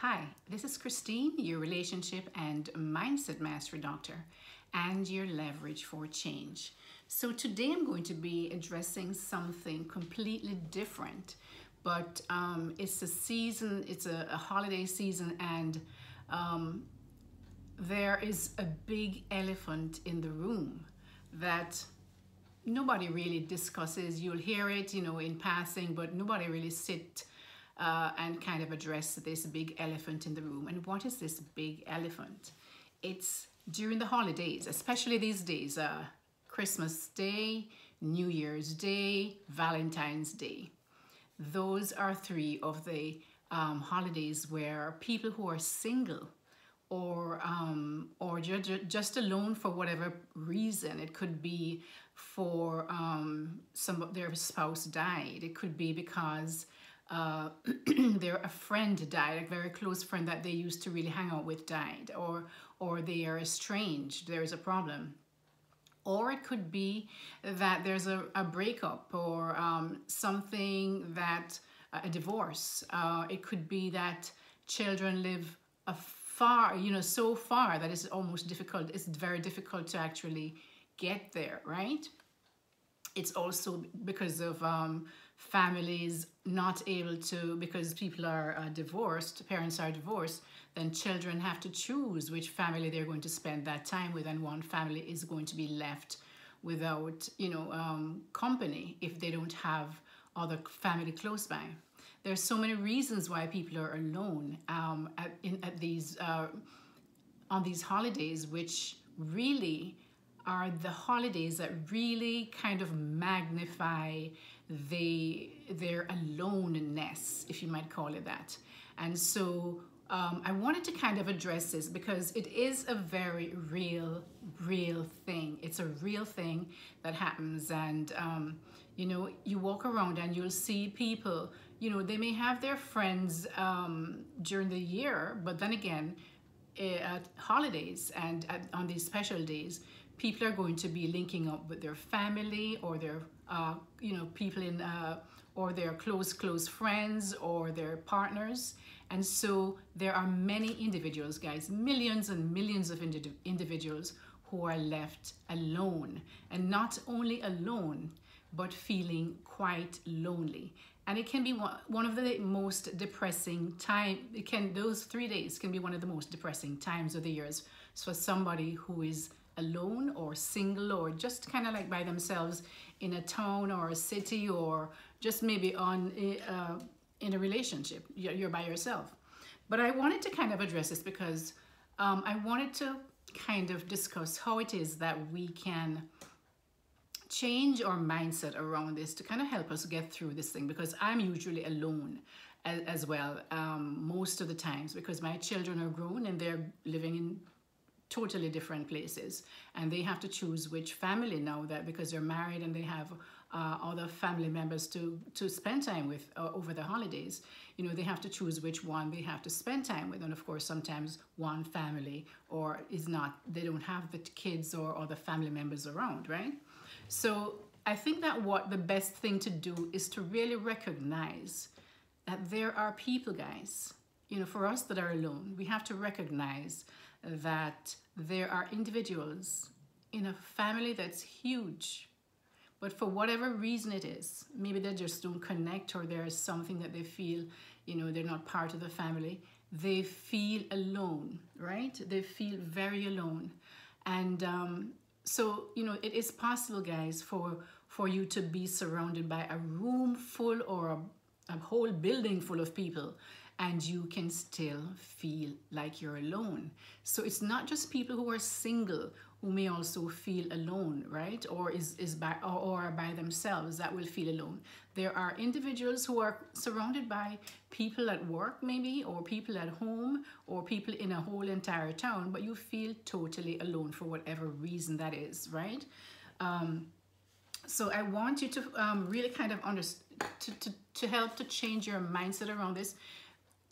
Hi, this is Christine, your relationship and mindset mastery doctor, and your leverage for change. So today I'm going to be addressing something completely different, but it's a season, it's a holiday season, and there is a big elephant in the room that nobody really discusses. You'll hear it, in passing, but nobody really sit and kind of address this big elephant in the room. And what is this big elephant? It's during the holidays, especially these days, Christmas Day, New Year's Day, Valentine's Day. Those are three of the holidays where people who are single or just alone for whatever reason. It could be for their spouse died. It could be because a friend died, a very close friend that they used to really hang out with died, or they are estranged, there's a problem. Or it could be that there's a breakup or something that, a divorce. It could be that children live far, so far that it's almost difficult. It's very difficult to actually get there, right? It's also because of families not able to, because people are divorced, parents are divorced, then children have to choose which family they're going to spend that time with, and one family is going to be left without, company if they don't have other family close by. There's so many reasons why people are alone on these holidays, which really are the holidays that really kind of magnify their aloneness, if you might call it that. And so I wanted to kind of address this because it is a very real thing. It's a real thing that happens. And you walk around and you'll see people, they may have their friends during the year, but then again, at holidays and on these special days, people are going to be linking up with their family or their people in or their close friends or their partners. And so there are many individuals, guys, millions and millions of individuals who are left alone, and not only alone but feeling quite lonely. And it can be one of the most depressing time. Those 3 days can be one of the most depressing times of the years for somebody who is alone or single or just kind of like by themselves in a town or a city, or just maybe in a relationship. You're by yourself. But I wanted to kind of address this because I wanted to kind of discuss how it is that we can change our mindset around this to kind of help us get through this thing, because I'm usually alone as well most of the times, because my children are grown and they're living in totally different places, and they have to choose which family now, that because they're married and they have other family members to spend time with over the holidays. They have to choose which one they have to spend time with. And of course, sometimes one family they don't have the kids or other family members around, right? So I think that what the best thing to do is to really recognize that there are people, guys, for us that are alone. We have to recognize that there are individuals in a family that's huge, but for whatever reason it is, maybe they just don't connect, or there's something that they feel, they're not part of the family. They feel alone, right? They feel very alone. And so, it is possible, guys, for you to be surrounded by a room full or a whole building full of people, and you can still feel like you're alone. So it's not just people who are single who may also feel alone, right? Or are by themselves that will feel alone. There are individuals who are surrounded by people at work maybe, or people at home, or people in a whole entire town, but you feel totally alone for whatever reason that is, right? So I want you to really kind of understand, to help to change your mindset around this,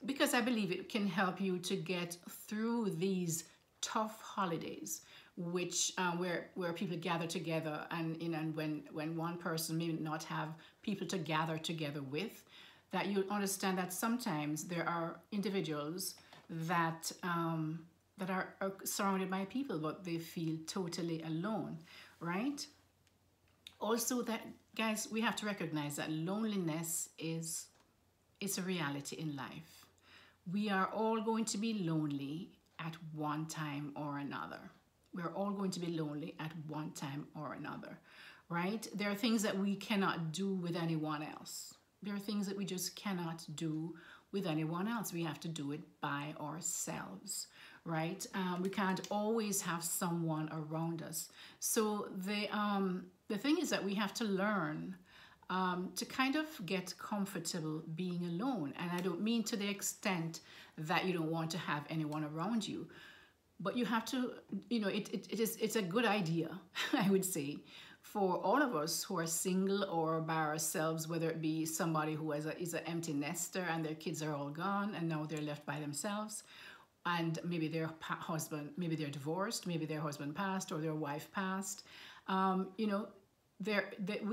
because I believe it can help you to get through these tough holidays, which where people gather together, and when one person may not have people to gather together with, that you understand that sometimes there are individuals that that are surrounded by people, but they feel totally alone, right? Also, that guys, we have to recognize that loneliness is it's a reality in life. We are all going to be lonely at one time or another. We're all going to be lonely at one time or another, right? There are things that we cannot do with anyone else. There are things that we just cannot do with anyone else. We have to do it by ourselves, right? We can't always have someone around us. So the thing is that we have to learn to kind of get comfortable being alone. And I don't mean to the extent that you don't want to have anyone around you, but you have to, it's a good idea, I would say, for all of us who are single or by ourselves, whether it be somebody who is an empty nester and their kids are all gone and now they're left by themselves, and maybe their husband, maybe they're divorced, maybe their husband passed or their wife passed. We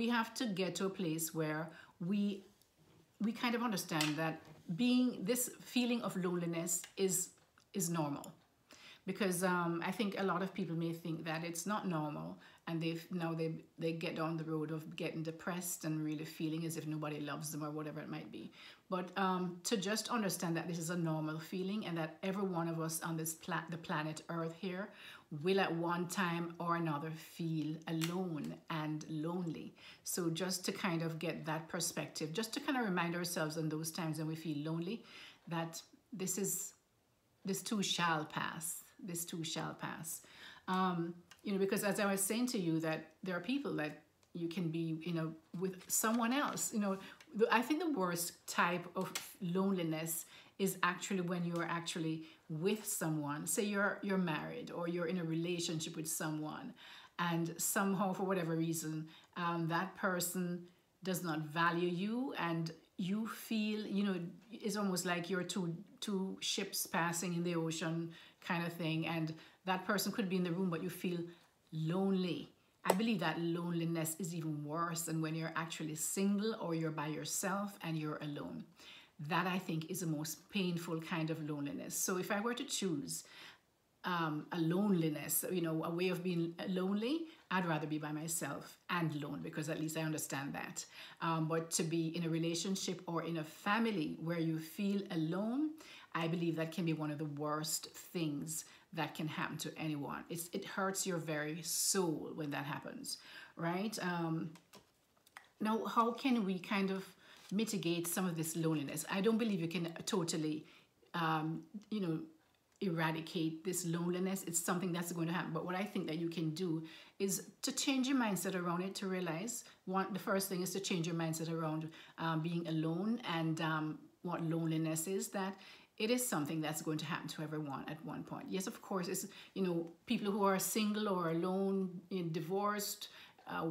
have to get to a place where we kind of understand that this feeling of loneliness is normal. Because I think a lot of people may think that it's not normal, and they get down the road of getting depressed and really feeling as if nobody loves them or whatever it might be. But to just understand that this is a normal feeling, and that every one of us on this the planet Earth here will at one time or another feel alone and lonely. So just to kind of get that perspective, just to kind of remind ourselves in those times when we feel lonely, that this too shall pass. This too shall pass. Because as I was saying to you, that there are people that you can be, with someone else. I think the worst type of loneliness is actually when you're actually with someone. Say you're married or you're in a relationship with someone, and somehow for whatever reason that person does not value you, and you feel, it's almost like you're two ships passing in the ocean kind of thing, and that person could be in the room but you feel lonely. I believe that loneliness is even worse than when you're actually single or you're by yourself and you're alone. That, I think, is the most painful kind of loneliness. So if I were to choose a loneliness, a way of being lonely, I'd rather be by myself and alone, because at least I understand that. But to be in a relationship or in a family where you feel alone, I believe that can be one of the worst things that can happen to anyone. It hurts your very soul when that happens, right? Now, how can we kind of mitigate some of this loneliness? I don't believe you can totally, eradicate this loneliness. It's something that's going to happen. But what I think that you can do is to change your mindset around it, to realize the first thing is to change your mindset around being alone and what loneliness is, that it is something that's going to happen to everyone at one point. Yes, of course, it's, people who are single or alone, divorced,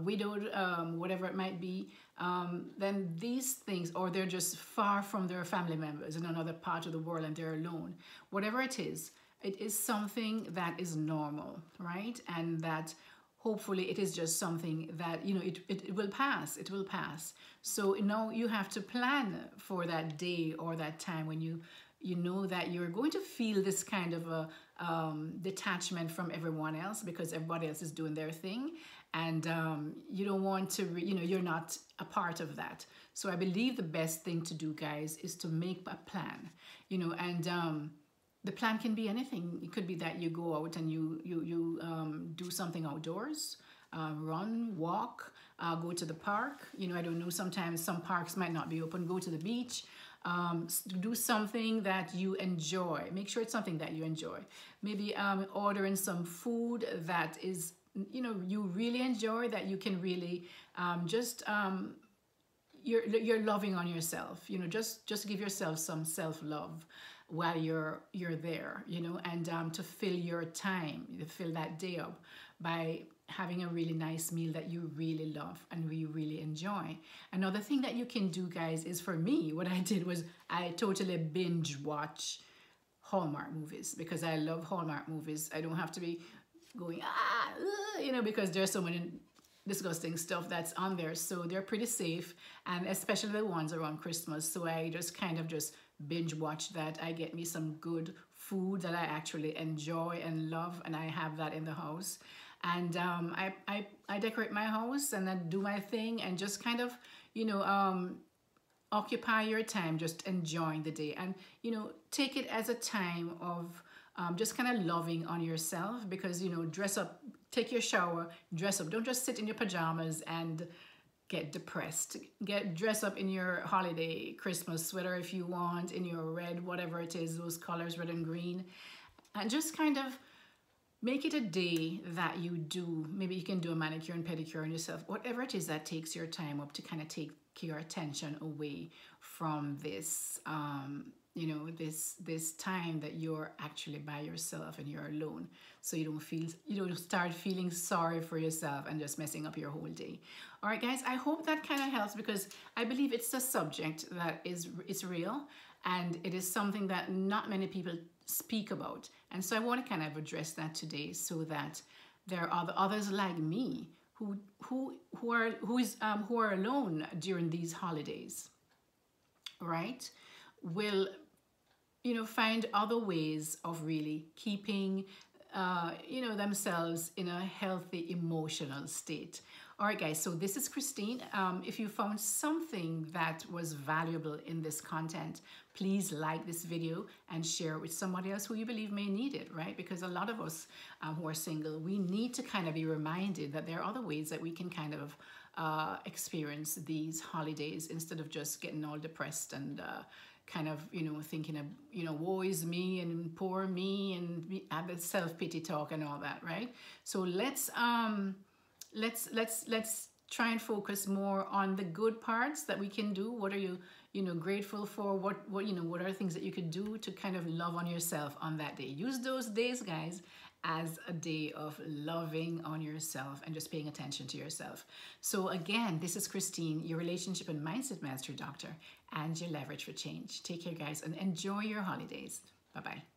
widowed, whatever it might be, then these things, or they're just far from their family members in another part of the world and they're alone. Whatever it is something that is normal, right? And that hopefully it is just something that, it will pass. It will pass. So now you have to plan for that day or that time when you know that you're going to feel this kind of a detachment from everyone else, because everybody else is doing their thing, and you don't want to, you're not a part of that. So I believe the best thing to do, guys, is to make a plan, and the plan can be anything. It could be that you go out and you do something outdoors, run, walk, go to the park. I don't know, sometimes some parks might not be open. Go to the beach. Do something that you enjoy. Make sure it's something that you enjoy. Maybe ordering some food that is, you really enjoy, that you can really you're loving on yourself. Just give yourself some self-love while you're there, and to fill your time, to fill that day up by having a really nice meal that you really love and you really enjoy. Another thing that you can do, guys, is, for me, what I did was I totally binge watch Hallmark movies, because I love Hallmark movies. I don't have to be going, because there's so many disgusting stuff that's on there. So they're pretty safe, and especially the ones around Christmas. So I just kind of just binge watch that. I get me some good food that I actually enjoy and love, and I have that in the house. And I decorate my house and I do my thing and just kind of, you know, occupy your time just enjoying the day, and you know, take it as a time of just kind of loving on yourself, because you know, dress up, take your shower, dress up. Don't just sit in your pajamas and get depressed. Dress up in your holiday Christmas sweater if you want, in your red, whatever it is, those colors, red and green, and just kind of make it a day that you do. Maybe you can do a manicure and pedicure on yourself, whatever it is that takes your time up to kind of take your attention away from this, you know, this time that you're actually by yourself and you're alone. So you don't start feeling sorry for yourself and just messing up your whole day. All right, guys, I hope that kind of helps, because I believe it's a subject that it's real, and it is something that not many people speak about. And so I want to kind of address that today, so that there are others like me who are alone during these holidays, right? Will, you know, find other ways of really keeping you know, themselves in a healthy emotional state. All right, guys, so this is Christine. If you found something that was valuable in this content, please like this video and share it with somebody else who you believe may need it, right? Because a lot of us who are single, we need to kind of be reminded that there are other ways that we can kind of experience these holidays, instead of just getting all depressed and kind of, you know, thinking of, you know, woe is me and poor me, and have the self-pity talk and all that, right? So let's try and focus more on the good parts that we can do. What are you know, grateful for? What you know, what are things that you could do to kind of love on yourself on that day? Use those days, guys, as a day of loving on yourself and just paying attention to yourself. So again, this is Christine, your relationship and mindset master doctor, and your leverage for change. Take care, guys, and enjoy your holidays. Bye-bye.